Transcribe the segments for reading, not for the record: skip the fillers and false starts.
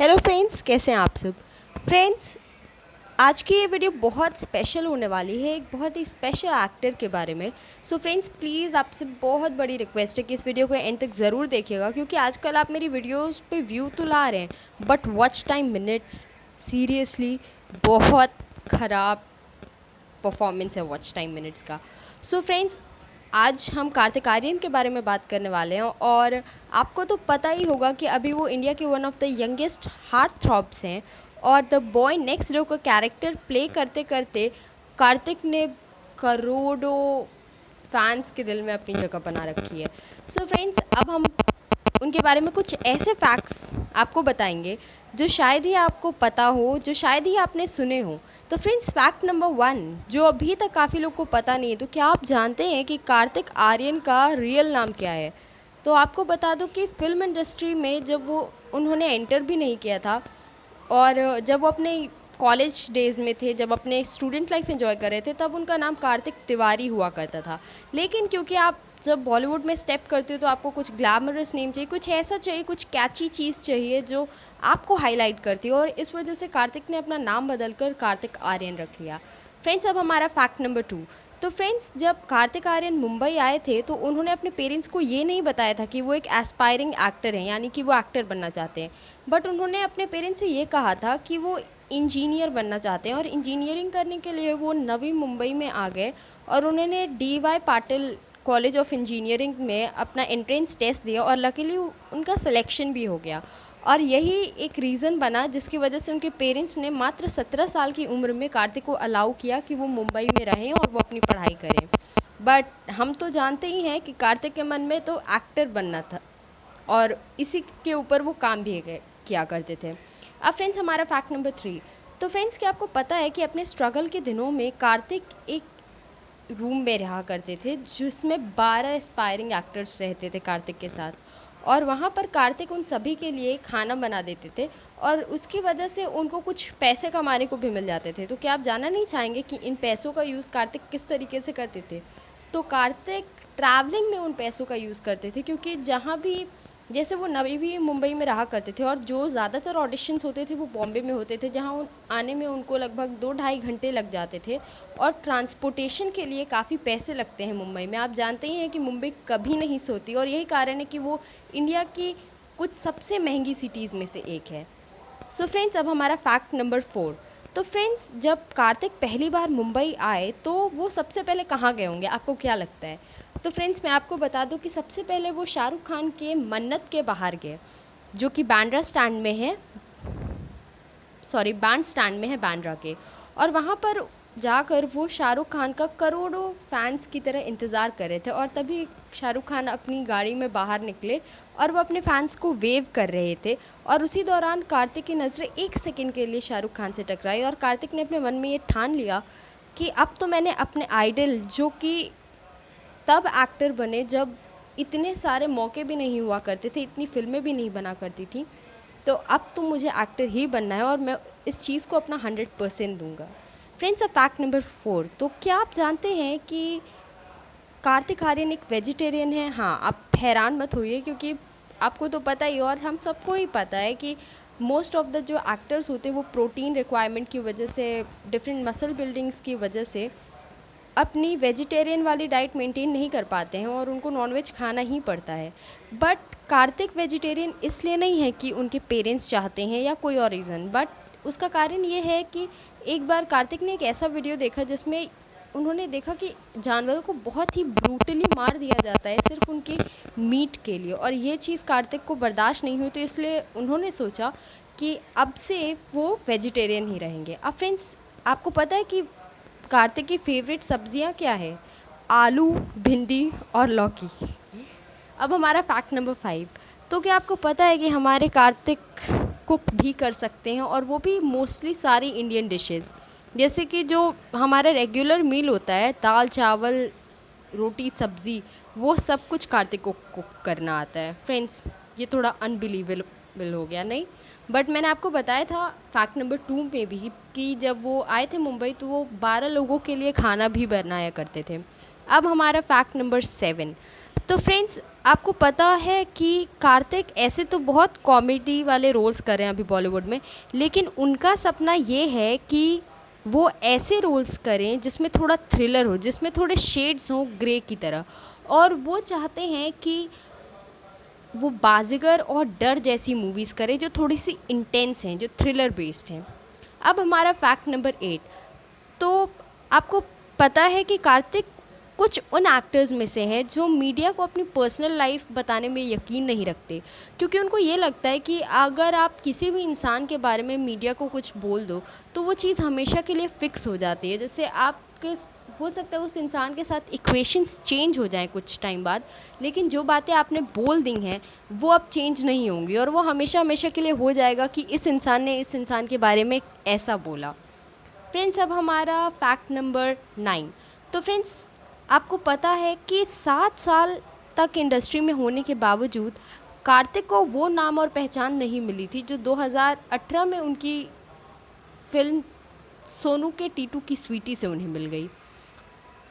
Hello friends, कैसे हैं आप सब। फ्रेंड्स, आज की ये वीडियो बहुत स्पेशल होने वाली है, एक बहुत ही स्पेशल एक्टर के बारे में। सो फ्रेंड्स, प्लीज़ आपसे बहुत बड़ी रिक्वेस्ट है कि इस वीडियो को एंड तक ज़रूर देखिएगा, क्योंकि आजकल आप मेरी वीडियोस पे व्यू तो ला रहे हैं but watch time minutes seriously बहुत ख़राब परफॉर्मेंस है वॉच टाइम मिनट्स का। सो फ्रेंड्स, आज हम कार्तिक आर्यन के बारे में बात करने वाले हैं और आपको तो पता ही होगा कि अभी वो इंडिया के one of the youngest heart throbs हैं और द बॉय नेक्स्ट डोर का कैरेक्टर प्ले करते करते कार्तिक ने करोड़ों फैंस के दिल में अपनी जगह बना रखी है। सो फ्रेंड्स, अब हम उनके बारे में कुछ ऐसे फैक्ट्स आपको बताएंगे जो शायद ही आपको पता हो, जो शायद ही आपने सुने हो। तो फ्रेंड्स, फैक्ट नंबर 1 जो अभी तक काफ़ी लोग को पता नहीं है, तो क्या आप जानते हैं कि कार्तिक आर्यन का रियल नाम क्या है। तो आपको बता दूं कि फ़िल्म इंडस्ट्री में जब वो उन्होंने एंटर भी नहीं किया था और जब वो अपने कॉलेज डेज़ में थे, जब अपने स्टूडेंट लाइफ एंजॉय कर रहे थे, तब उनका नाम कार्तिक तिवारी हुआ करता था। लेकिन क्योंकि आप जब बॉलीवुड में स्टेप करते हो तो आपको कुछ ग्लैमरस नेम चाहिए, कुछ ऐसा चाहिए, कुछ कैची चीज़ चाहिए जो आपको हाईलाइट करती है, और इस वजह से कार्तिक ने अपना नाम बदलकर कार्तिक आर्यन रख लिया। फ्रेंड्स, अब हमारा फैक्ट नंबर 2। तो फ्रेंड्स, जब कार्तिक आर्यन मुंबई आए थे तो उन्होंने अपने पेरेंट्स को ये नहीं बताया था कि वो एक एस्पायरिंग एक्टर हैं, यानी कि वो एक्टर बनना चाहते हैं, बट उन्होंने अपने पेरेंट्स से ये कहा था कि वो इंजीनियर बनना चाहते हैं। और इंजीनियरिंग करने के लिए वो नवी मुंबई में आ गए और उन्होंने DY Patil college of engineering में अपना एंट्रेंस टेस्ट दिया और लकीली उनका सिलेक्शन भी हो गया। और यही एक रीज़न बना जिसकी वजह से उनके पेरेंट्स ने मात्र 17 साल की उम्र में कार्तिक को अलाउ किया कि वो मुंबई में रहें और वो अपनी पढ़ाई करें। बट हम तो जानते ही हैं कि कार्तिक के मन में तो एक्टर बनना था और इसी के ऊपर वो काम भी किया करते थे। अब फ्रेंड्स, हमारा फैक्ट नंबर 3। तो फ्रेंड्स, क्या आपको पता है कि अपने स्ट्रगल के दिनों में कार्तिक एक रूम में रहा करते थे जिसमें 12 एस्पायरिंग एक्टर्स रहते थे कार्तिक के साथ, और वहाँ पर कार्तिक उन सभी के लिए खाना बना देते थे और उसकी वजह से उनको कुछ पैसे कमाने को भी मिल जाते थे। तो क्या आप जानना नहीं चाहेंगे कि इन पैसों का यूज़ कार्तिक किस तरीके से करते थे। तो कार्तिक ट्रैवलिंग में उन पैसों का यूज़ करते थे, क्योंकि जहाँ भी, जैसे वो नवी मुंबई में रहा करते थे और जो ज़्यादातर ऑडिशंस होते थे वो बॉम्बे में होते थे, जहाँ आने में उनको लगभग 2-2.5 घंटे लग जाते थे और ट्रांसपोर्टेशन के लिए काफ़ी पैसे लगते हैं मुंबई में। आप जानते ही हैं कि मुंबई कभी नहीं सोती और यही कारण है कि वो इंडिया की कुछ सबसे महंगी सिटीज़ में से एक है। सो फ्रेंड्स, अब हमारा फैक्ट नंबर 4। तो फ्रेंड्स, जब कार्तिक पहली बार मुंबई आए तो वो सबसे पहले कहाँ गए होंगे, आपको क्या लगता है। तो फ्रेंड्स, मैं आपको बता दूं कि सबसे पहले वो शाहरुख खान के मन्नत के बाहर गए, जो कि बैंड स्टैंड में है बांद्रा के। और वहाँ पर जाकर वो शाहरुख खान का करोड़ों फैंस की तरह इंतज़ार कर रहे थे और तभी शाहरुख खान अपनी गाड़ी में बाहर निकले और वो अपने फैंस को वेव कर रहे थे। और उसी दौरान कार्तिक की नज़रें 1 सेकंड के लिए शाहरुख खान से टकराई और कार्तिक ने अपने मन में ये ठान लिया कि अब तो मैंने अपने आइडल, जो कि तब एक्टर बने जब इतने सारे मौके भी नहीं हुआ करते थे, इतनी फिल्में भी नहीं बना करती थी, तो अब तो मुझे एक्टर ही बनना है और मैं इस चीज़ को अपना 100% दूंगा। फ्रेंड्स, अब फैक्ट नंबर 4। तो क्या आप जानते हैं कि कार्तिक आर्यन एक वेजिटेरियन है। हाँ, आप हैरान मत होइए, क्योंकि आपको तो पता ही और हम सबको ही पता है कि मोस्ट ऑफ द जो एक्टर्स होते हैं वो प्रोटीन रिक्वायरमेंट की वजह से, डिफरेंट मसल बिल्डिंग्स की वजह से अपनी वेजिटेरियन वाली डाइट मेंटेन नहीं कर पाते हैं और उनको नॉनवेज खाना ही पड़ता है। बट कार्तिक वेजिटेरियन इसलिए नहीं है कि उनके पेरेंट्स चाहते हैं या कोई और रीज़न, बट उसका कारण ये है कि एक बार कार्तिक ने एक ऐसा वीडियो देखा जिसमें उन्होंने देखा कि जानवरों को बहुत ही ब्रूटली मार दिया जाता है सिर्फ उनके मीट के लिए, और ये चीज़ कार्तिक को बर्दाश्त नहीं हुई, तो इसलिए उन्होंने सोचा कि अब से वो वेजिटेरियन ही रहेंगे। अब फ्रेंड्स, आपको पता है कि कार्तिक की फेवरेट सब्जियां क्या है। आलू, भिंडी और लौकी। अब हमारा फैक्ट नंबर 5। तो क्या आपको पता है कि हमारे कार्तिक कुक भी कर सकते हैं, और वो भी मोस्टली सारी इंडियन डिशेस, जैसे कि जो हमारा रेगुलर मील होता है, दाल चावल रोटी सब्ज़ी, वो सब कुछ कार्तिक को कुक करना आता है। फ्रेंड्स, ये थोड़ा अनबिलीवेबल हो गया नहीं, बट मैंने आपको बताया था फैक्ट नंबर 2 में भी कि जब वो आए थे मुंबई तो वो 12 लोगों के लिए खाना भी बनाया करते थे। अब हमारा फैक्ट नंबर 7। तो फ्रेंड्स, आपको पता है कि कार्तिक ऐसे तो बहुत कॉमेडी वाले रोल्स कर रहे हैं अभी बॉलीवुड में, लेकिन उनका सपना ये है कि वो ऐसे रोल्स करें जिसमें थोड़ा थ्रिलर हो, जिसमें थोड़े शेड्स हों ग्रे की तरह। और वो चाहते हैं कि वो बाजीगर और डर जैसी मूवीज़ करें जो थोड़ी सी इंटेंस हैं, जो थ्रिलर बेस्ड हैं। अब हमारा फैक्ट नंबर 8। तो आपको पता है कि कार्तिक कुछ उन एक्टर्स में से हैं जो मीडिया को अपनी पर्सनल लाइफ बताने में यकीन नहीं रखते, क्योंकि उनको ये लगता है कि अगर आप किसी भी इंसान के बारे में मीडिया को कुछ बोल दो तो वो चीज़ हमेशा के लिए फ़िक्स हो जाती है। जैसे आपके हो सकता है उस इंसान के साथ इक्वेशंस चेंज हो जाएं कुछ टाइम बाद, लेकिन जो बातें आपने बोल दी हैं वो अब चेंज नहीं होंगी, और वो हमेशा हमेशा के लिए हो जाएगा कि इस इंसान ने इस इंसान के बारे में ऐसा बोला। फ्रेंड्स, अब हमारा फैक्ट नंबर 9। तो फ्रेंड्स, आपको पता है कि 7 साल तक इंडस्ट्री में होने के बावजूद कार्तिक को वो नाम और पहचान नहीं मिली थी जो 2018 में उनकी फिल्म सोनू के टीटू की स्वीटी से उन्हें मिल गई।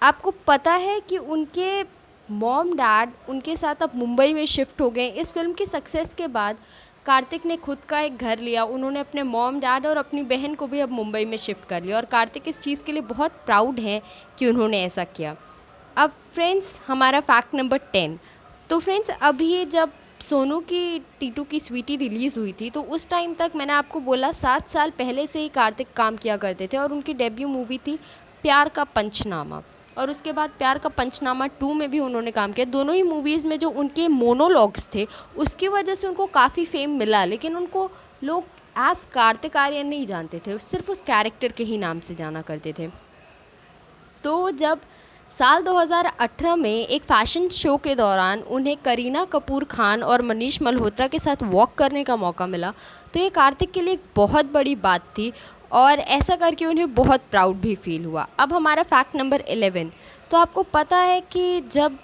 आपको पता है कि उनके मॉम डैड उनके साथ अब मुंबई में शिफ्ट हो गए। इस फिल्म की सक्सेस के बाद कार्तिक ने खुद का एक घर लिया, उन्होंने अपने मॉम डैड और अपनी बहन को भी अब मुंबई में शिफ्ट कर लिया, और कार्तिक इस चीज़ के लिए बहुत प्राउड हैं कि उन्होंने ऐसा किया। अब फ्रेंड्स, हमारा फैक्ट नंबर 10। तो फ्रेंड्स, अभी जब सोनू की टीटू की स्वीटी रिलीज़ हुई थी तो उस टाइम तक मैंने आपको बोला 7 साल पहले से ही कार्तिक काम किया करते थे, और उनकी डेब्यू मूवी थी प्यार का पंचनामा, और उसके बाद प्यार का पंचनामा 2 में भी उन्होंने काम किया। दोनों ही मूवीज़ में जो उनके मोनोलॉग्स थे उसकी वजह से उनको काफ़ी फेम मिला, लेकिन उनको लोग एज कार्तिक आर्यन नहीं जानते थे, सिर्फ उस कैरेक्टर के ही नाम से जाना करते थे। तो जब साल 2018 में एक फ़ैशन शो के दौरान उन्हें करीना कपूर खान और मनीष मल्होत्रा के साथ वॉक करने का मौका मिला, तो ये कार्तिक के लिए एक बहुत बड़ी बात थी, और ऐसा करके उन्हें बहुत प्राउड भी फील हुआ। अब हमारा फैक्ट नंबर 11। तो आपको पता है कि जब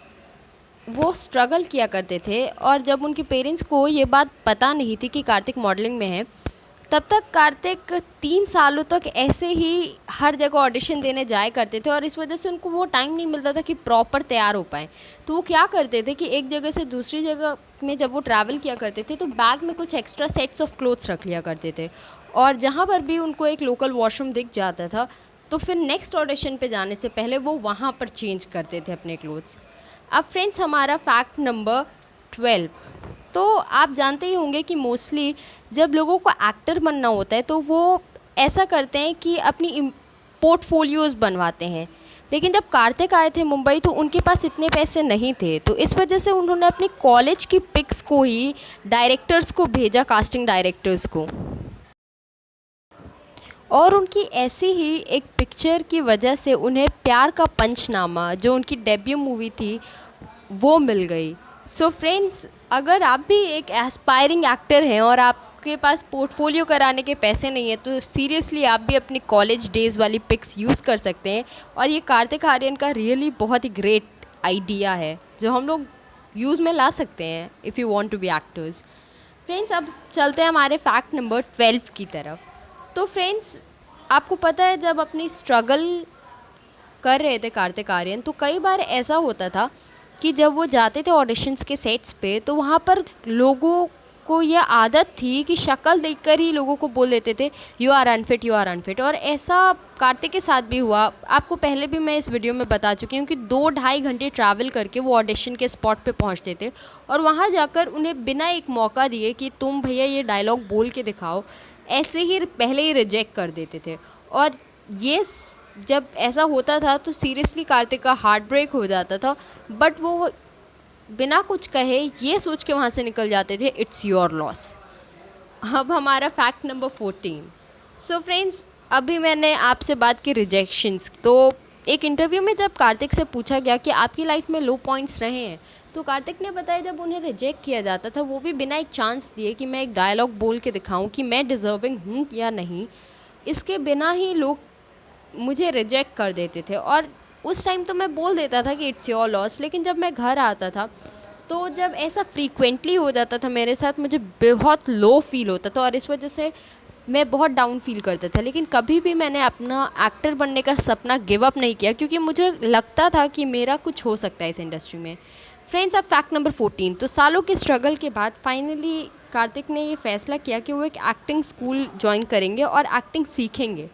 वो स्ट्रगल किया करते थे और जब उनके पेरेंट्स को ये बात पता नहीं थी कि कार्तिक मॉडलिंग में है, तब तक कार्तिक 3 सालों तक ऐसे ही हर जगह ऑडिशन देने जाया करते थे, और इस वजह से उनको वो टाइम नहीं मिलता था कि प्रॉपर तैयार हो पाएँ। तो वो क्या करते थे कि एक जगह से दूसरी जगह में जब वो ट्रैवल किया करते थे तो बैग में कुछ एक्स्ट्रा सेट्स ऑफ क्लोथ्स रख लिया करते थे, और जहाँ पर भी उनको एक लोकल वॉशरूम दिख जाता था तो फिर नेक्स्ट ऑडिशन पे जाने से पहले वो वहाँ पर चेंज करते थे अपने क्लोथ्स। अब फ्रेंड्स, हमारा फैक्ट नंबर 12। तो आप जानते ही होंगे कि मोस्टली जब लोगों को एक्टर बनना होता है तो वो ऐसा करते हैं कि अपनी पोर्टफोलियोज़ बनवाते हैं, लेकिन जब कार्तिक आए थे मुंबई तो उनके पास इतने पैसे नहीं थे, तो इस वजह से उन्होंने अपने कॉलेज की पिक्स को ही डायरेक्टर्स को भेजा, कास्टिंग डायरेक्टर्स को, और उनकी ऐसी ही एक पिक्चर की वजह से उन्हें प्यार का पंचनामा, जो उनकी डेब्यू मूवी थी, वो मिल गई। सो फ्रेंड्स, अगर आप भी एक एस्पायरिंग एक्टर हैं और आपके पास पोर्टफोलियो कराने के पैसे नहीं है तो सीरियसली आप भी अपनी कॉलेज डेज़ वाली पिक्स यूज़ कर सकते हैं, और ये कार्तिक आर्यन का रियली बहुत ही ग्रेट आइडिया है जो हम लोग यूज़ में ला सकते हैं if you want to be actors. Friends, अब चलते हैं हमारे फैक्ट नंबर 12 की तरफ। तो फ्रेंड्स, आपको पता है जब अपनी स्ट्रगल कर रहे थे कार्तिक आर्यन तो कई बार ऐसा होता था कि जब वो जाते थे ऑडिशंस के सेट्स पे तो वहाँ पर लोगों को ये आदत थी कि शक्ल देखकर ही लोगों को बोल देते थे you are unfit, you are unfit, और ऐसा कार्तिक के साथ भी हुआ। आपको पहले भी मैं इस वीडियो में बता चुकी हूँ कि 2-2.5 घंटे ट्रैवल करके वो ऑडिशन के स्पॉट पे पहुँचते थे, और वहाँ जाकर उन्हें बिना एक मौका दिए कि तुम भैया ये डायलॉग बोल के दिखाओ, ऐसे ही पहले ही रिजेक्ट कर देते थे। और ये जब ऐसा होता था तो सीरियसली कार्तिक का हार्ट ब्रेक हो जाता था, बट वो बिना कुछ कहे ये सोच के वहाँ से निकल जाते थे इट्स योर लॉस। अब हमारा फैक्ट नंबर 14। सो फ्रेंड्स, अभी मैंने आपसे बात की रिजेक्शंस, तो एक इंटरव्यू में जब कार्तिक से पूछा गया कि आपकी लाइफ में लो पॉइंट्स रहे हैं, तो कार्तिक ने बताया जब उन्हें रिजेक्ट किया जाता था वो भी बिना एक चांस दिए कि मैं एक डायलॉग बोल के दिखाऊं कि मैं डिज़र्विंग हूँ या नहीं, इसके बिना ही लोग मुझे रिजेक्ट कर देते थे। और उस टाइम तो मैं बोल देता था कि इट्स योर लॉस, लेकिन जब मैं घर आता था तो जब ऐसा फ्रीक्वेंटली हो जाता था मेरे साथ मुझे बहुत लो फील होता था, और इस वजह से मैं बहुत डाउन फील करता था। लेकिन कभी भी मैंने अपना एक्टर बनने का सपना गिव अप नहीं किया, क्योंकि मुझे लगता था कि मेरा कुछ हो सकता है इस इंडस्ट्री में। फ्रेंड्स, अब फैक्ट नंबर 14। तो सालों के स्ट्रगल के बाद फाइनली कार्तिक ने ये फैसला किया कि वो एक एक्टिंग स्कूल ज्वाइन करेंगे और एक्टिंग सीखेंगे।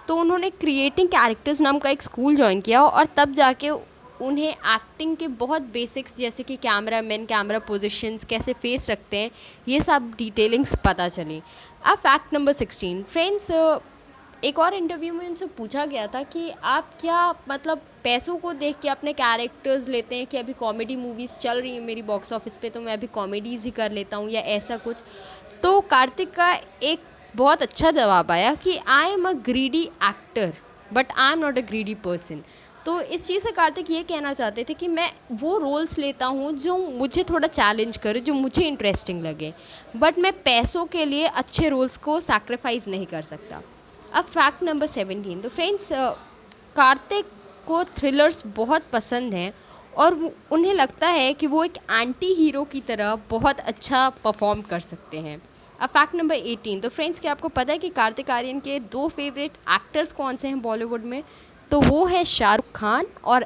तो उन्होंने क्रिएटिंग कैरेक्टर्स नाम का एक स्कूल ज्वाइन किया और तब जाके उन्हें एक्टिंग के बहुत बेसिक्स जैसे कि कैमरा मैन, कैमरा पोजीशंस कैसे फेस रखते हैं, ये सब डिटेलिंग्स पता चली। अब फैक्ट नंबर 16। फ्रेंड्स, एक और इंटरव्यू में उनसे पूछा गया था कि आप क्या मतलब पैसों को देख के अपने कैरेक्टर्स लेते हैं कि अभी कॉमेडी मूवीज़ चल रही है मेरी बॉक्स ऑफिस पे तो मैं अभी कॉमेडीज़ ही कर लेता हूँ या ऐसा कुछ। तो कार्तिक का एक बहुत अच्छा जवाब आया कि I am a greedy actor but I am not a greedy person. तो इस चीज़ से कार्तिक ये कहना चाहते थे कि मैं वो रोल्स लेता हूँ जो मुझे थोड़ा चैलेंज करे, जो मुझे इंटरेस्टिंग लगे, बट मैं पैसों के लिए अच्छे रोल्स को सैक्रिफाइस नहीं कर सकता। अब फैक्ट नंबर 17। तो फ्रेंड्स, कार्तिक को थ्रिलर्स बहुत पसंद हैं और उन्हें लगता है कि वो एक एंटी हीरो की तरह बहुत अच्छा परफॉर्म कर सकते हैं। अब फैक्ट नंबर 18। तो फ्रेंड्स, क्या आपको पता है कि कार्तिक आर्यन के 2 फेवरेट एक्टर्स कौन से हैं बॉलीवुड में? तो वो है शाहरुख खान और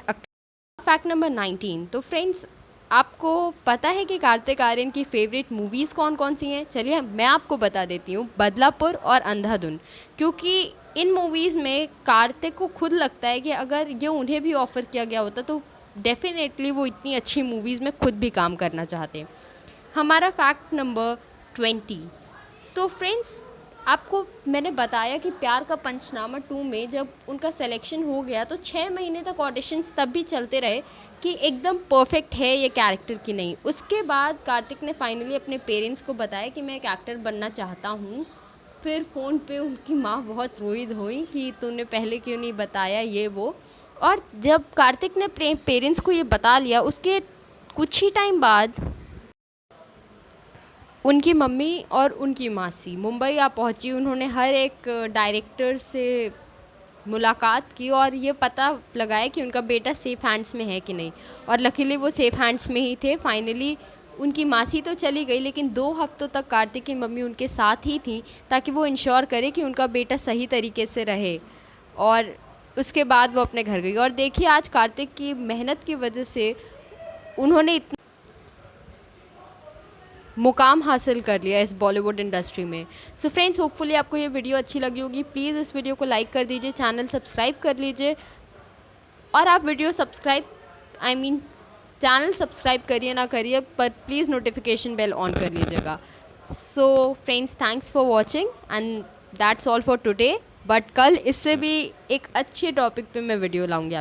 फैक्ट नंबर 19। तो फ्रेंड्स, आपको पता है कि कार्तिक आर्यन की फेवरेट मूवीज़ कौन कौन सी हैं? चलिए मैं आपको बता देती हूँ, बदलापुर और अंधाधुन। क्योंकि इन मूवीज़ में कार्तिक को खुद लगता है कि अगर ये उन्हें भी ऑफ़र किया गया होता तो डेफिनेटली वो इतनी अच्छी मूवीज़ में खुद भी काम करना चाहते। हमारा फैक्ट नंबर 20। तो फ्रेंड्स, आपको मैंने बताया कि प्यार का पंचनामा 2 में जब उनका सिलेक्शन हो गया तो 6 महीने तक ऑडिशंस तब भी चलते रहे कि एकदम परफेक्ट है ये कैरेक्टर कि नहीं। उसके बाद कार्तिक ने फाइनली अपने पेरेंट्स को बताया कि मैं एक एक्टर बनना चाहता हूँ। फिर फ़ोन पे उनकी माँ बहुत रोई धोई कि तूने पहले क्यों नहीं बताया ये वो। और जब कार्तिक ने अपने पेरेंट्स को ये बता लिया उसके कुछ ही टाइम बाद उनकी मम्मी और उनकी मासी मुंबई आ पहुंची। उन्होंने हर एक डायरेक्टर से मुलाकात की और ये पता लगाया कि उनका बेटा सेफ़ हैंड्स में है कि नहीं, और लकीली वो सेफ़ हैंड्स में ही थे। फाइनली उनकी मासी तो चली गई लेकिन 2 हफ्तों तक कार्तिक की मम्मी उनके साथ ही थी ताकि वो इंश्योर करे कि उनका बेटा सही तरीके से रहे। और उसके बाद वो अपने घर गई और देखिए आज कार्तिक की मेहनत की वजह से उन्होंने मुकाम हासिल कर लिया इस बॉलीवुड इंडस्ट्री में। सो फ्रेंड्स, होपफुली आपको ये वीडियो अच्छी लगी होगी। प्लीज़ इस वीडियो को लाइक कर दीजिए, चैनल सब्सक्राइब कर लीजिए। और आप वीडियो सब्सक्राइब चैनल सब्सक्राइब करिए ना करिए पर प्लीज़ नोटिफिकेशन बेल ऑन कर लीजिएगा। So friends, thanks for watching and that's all for today. But कल इससे भी एक अच्छे टॉपिक पे मैं वीडियो लाऊंगी।